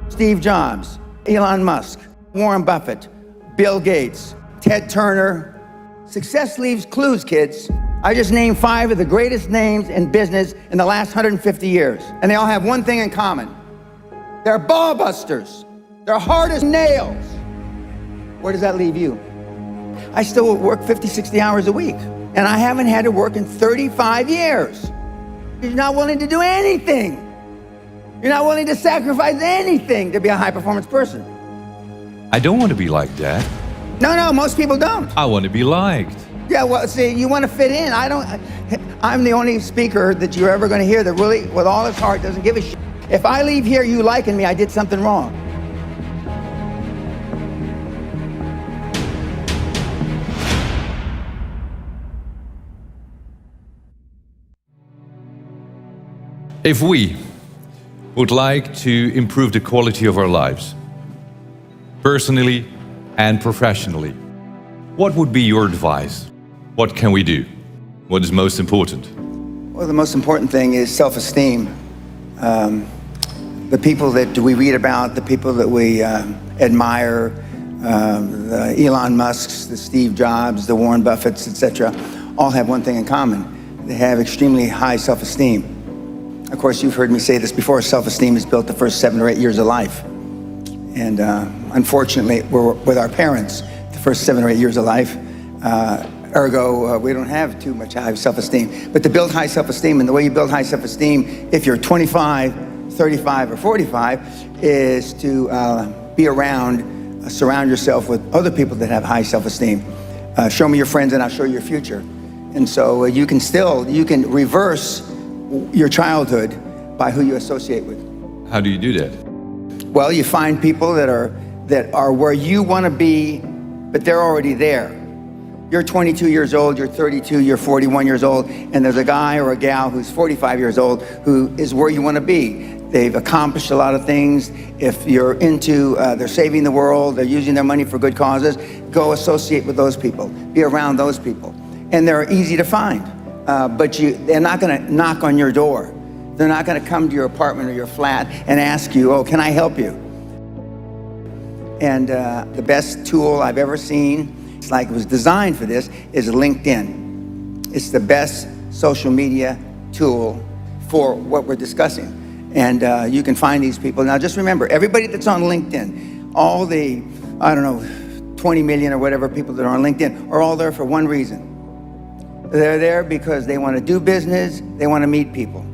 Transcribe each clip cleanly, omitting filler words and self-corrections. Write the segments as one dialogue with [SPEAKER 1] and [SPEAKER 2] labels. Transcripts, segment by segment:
[SPEAKER 1] Steve Jobs, Elon Musk, Warren Buffett, Bill Gates, Ted Turner. Success leaves clues, kids. I just named 5 of the greatest names in business in the last 150 years. And they all have one thing in common. They're ball busters. They're hard as nails. Where does that leave you? I still work 50, 60 hours a week. And I haven't had to work in 35 years. You're not willing to do anything. You're not willing to sacrifice anything to be a high-performance person.
[SPEAKER 2] I don't want to be like that.
[SPEAKER 1] No, most people don't.
[SPEAKER 2] I want to be liked.
[SPEAKER 1] Yeah, well, see, you want to fit in. I'm the only speaker that you're ever going to hear that really, with all his heart, doesn't give a shit. If I leave here you liking me, I did something wrong.
[SPEAKER 2] If we would like to improve the quality of our lives, personally and professionally, what would be your advice? What can we do? What is most important?
[SPEAKER 1] Well, the most important thing is self-esteem. The people that we read about, the people that we admire, the Elon Musks, the Steve Jobs, the Warren Buffetts, etc., all have one thing in common. They have extremely high self-esteem. Of course, you've heard me say this before, self-esteem is built the first 7 or 8 years of life. And unfortunately, we're with our parents the first 7 or 8 years of life. Ergo, we don't have too much high self-esteem. But to build high self-esteem, and the way you build high self-esteem, if you're 25, 35, or 45, is to be around, surround yourself with other people that have high self-esteem. Show me your friends and I'll show you your future. And so you can reverse your childhood by who you associate with.
[SPEAKER 2] How do you do that?
[SPEAKER 1] Well, you find people that are where you want to be, but they're already there. You're 22 years old, you're 32, you're 41 years old, and there's a guy or a gal who's 45 years old who is where you want to be. They've accomplished a lot of things. If you're into, they're saving the world, they're using their money for good causes, go associate with those people, be around those people. And they're easy to find, but they're not going to knock on your door. They're not going to come to your apartment or your flat and ask you, oh, can I help you? And the best tool I've ever seen, it's like it was designed for this, is LinkedIn. It's the best social media tool for what we're discussing. And you can find these people. Now just remember, everybody that's on LinkedIn, all the, 20 million or whatever people that are on LinkedIn are all there for one reason. They're there because they want to do business, they want to meet people.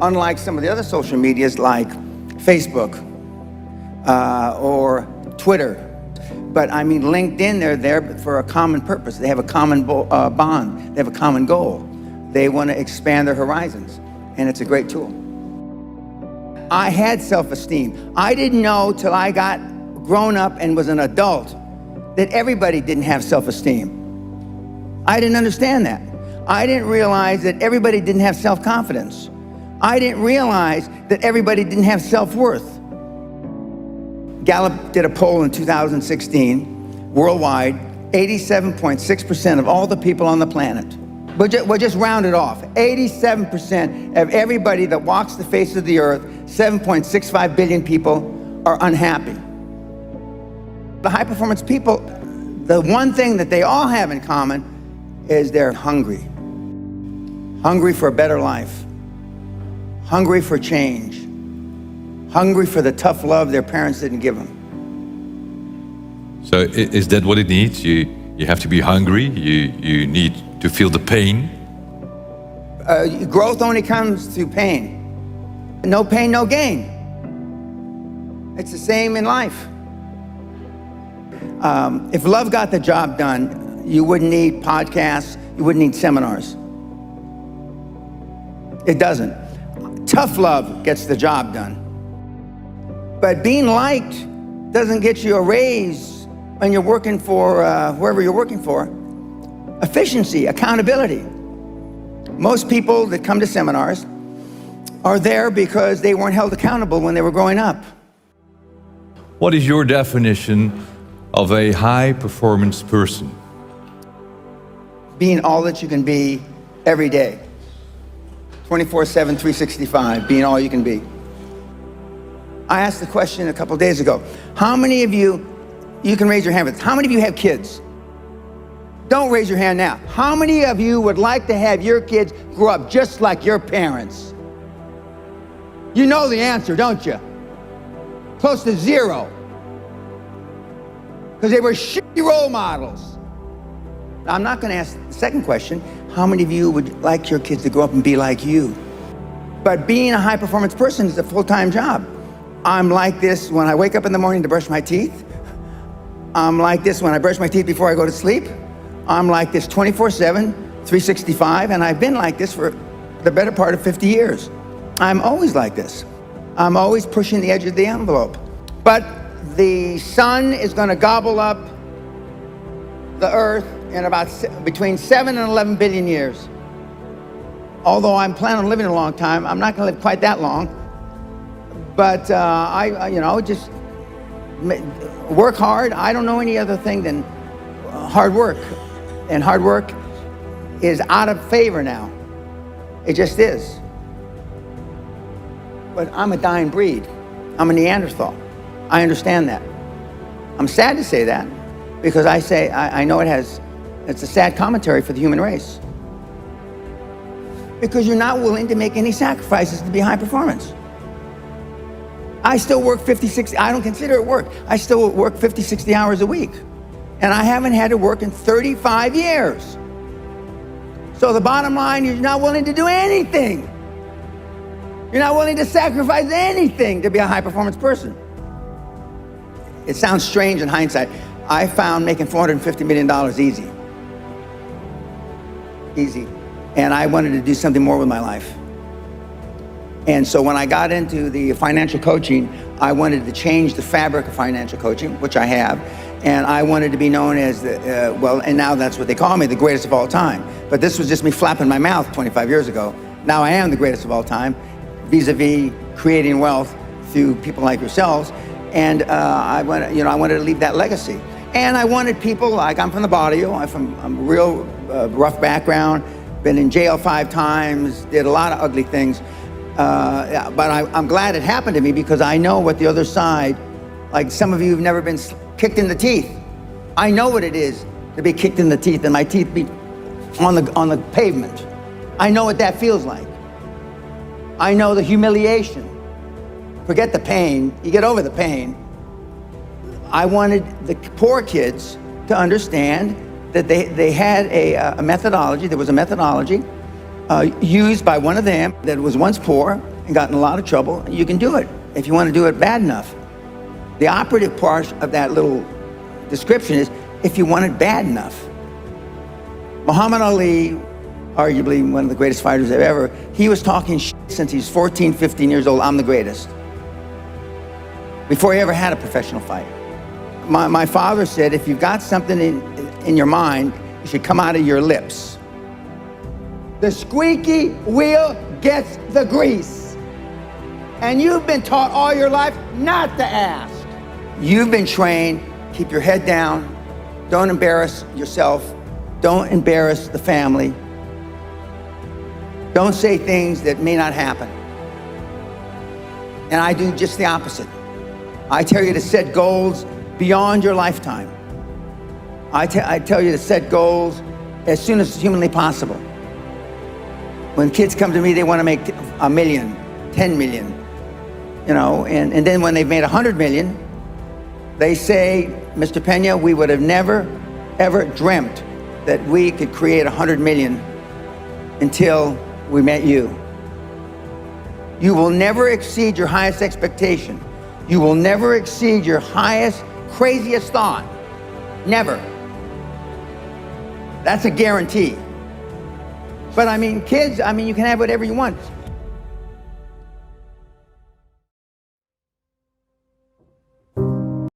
[SPEAKER 1] Unlike some of the other social medias like Facebook or Twitter. But I mean, LinkedIn, they're there for a common purpose. They have a common bond. They have a common goal. They want to expand their horizons, and it's a great tool. I had self-esteem. I didn't know till I got grown up and was an adult that everybody didn't have self-esteem. I didn't understand that. I didn't realize that everybody didn't have self-confidence. I didn't realize that everybody didn't have self-worth. Gallup did a poll in 2016, worldwide, 87.6% of all the people on the planet. We'll just round it off. 87% of everybody that walks the face of the earth, 7.65 billion people, are unhappy. The high-performance people, the one thing that they all have in common is they're hungry. Hungry for a better life. Hungry for change. Hungry for the tough love their parents didn't give them.
[SPEAKER 2] So is that what it needs? You have to be hungry, you need to feel the pain?
[SPEAKER 1] Growth only comes through pain. No pain, no gain. It's the same in life. If love got the job done, you wouldn't need podcasts, you wouldn't need seminars. It doesn't. Tough love gets the job done. But being liked doesn't get you a raise when you're working for whoever you're working for. Efficiency, accountability. Most people that come to seminars are there because they weren't held accountable when they were growing up.
[SPEAKER 2] What is your definition of a high-performance person?
[SPEAKER 1] Being all that you can be every day. 24/7, 365, being all you can be. I asked the question a couple days ago. How many of you can raise your hand, but how many of you have kids? Don't raise your hand now. How many of you would like to have your kids grow up just like your parents? You know the answer, don't you? Close to zero. Because they were shitty role models. Now, I'm not going to ask the second question. How many of you would like your kids to grow up and be like you? But being a high-performance person is a full-time job. I'm like this when I wake up in the morning to brush my teeth. I'm like this when I brush my teeth before I go to sleep. I'm like this 24/7, 365, and I've been like this for the better part of 50 years. I'm always like this. I'm always pushing the edge of the envelope. But the sun is going to gobble up the earth in about between 7 and 11 billion years. Although I'm planning on living a long time, I'm not going to live quite that long. But I just work hard. I don't know any other thing than hard work. And hard work is out of favor now. It just is. But I'm a dying breed. I'm a Neanderthal. I understand that. I'm sad to say that because I know it's a sad commentary for the human race. Because you're not willing to make any sacrifices to be high performance. I still work 50, 60, I don't consider it work. I still work 50, 60 hours a week. And I haven't had to work in 35 years. So the bottom line, you're not willing to do anything. You're not willing to sacrifice anything to be a high performance person. It sounds strange in hindsight. I found making $450 million easy. Easy. And I wanted to do something more with my life. And so when I got into the financial coaching, I wanted to change the fabric of financial coaching, which I have. And I wanted to be known as and now that's what they call me, the greatest of all time. But this was just me flapping my mouth 25 years ago. Now I am the greatest of all time, vis-a-vis creating wealth through people like yourselves. And I wanted to leave that legacy. And I wanted people like, I'm from the barrio, I'm a real rough background, been in jail 5 times, did a lot of ugly things. But I'm glad it happened to me because I know what the other side, like some of you have never been kicked in the teeth. I know what it is to be kicked in the teeth and my teeth be on the pavement. I know what that feels like. I know the humiliation. Forget the pain, you get over the pain. I wanted the poor kids to understand that they had a methodology, there was a methodology used by one of them that was once poor and got in a lot of trouble. You can do it if you want to do it bad enough. The operative part of that little description is if you want it bad enough. Muhammad Ali, arguably one of the greatest fighters ever, he was talking shit since he's 14, 15 years old, I'm the greatest. Before he ever had a professional fight. My father said, if you've got something in your mind, it should come out of your lips. The squeaky wheel gets the grease. And you've been taught all your life not to ask. You've been trained, keep your head down, don't embarrass yourself, don't embarrass the family, don't say things that may not happen. And I do just the opposite. I tell you to set goals beyond your lifetime. I tell you to set goals as soon as humanly possible. When kids come to me, they want to make 1 million, 10 million, and then when they've made 100 million, they say, Mr. Pena, we would have never, ever dreamt that we could create 100 million until we met you. You will never exceed your highest expectation. You will never exceed your highest, craziest thought. Never. That's a guarantee. But kids, you can have whatever you want.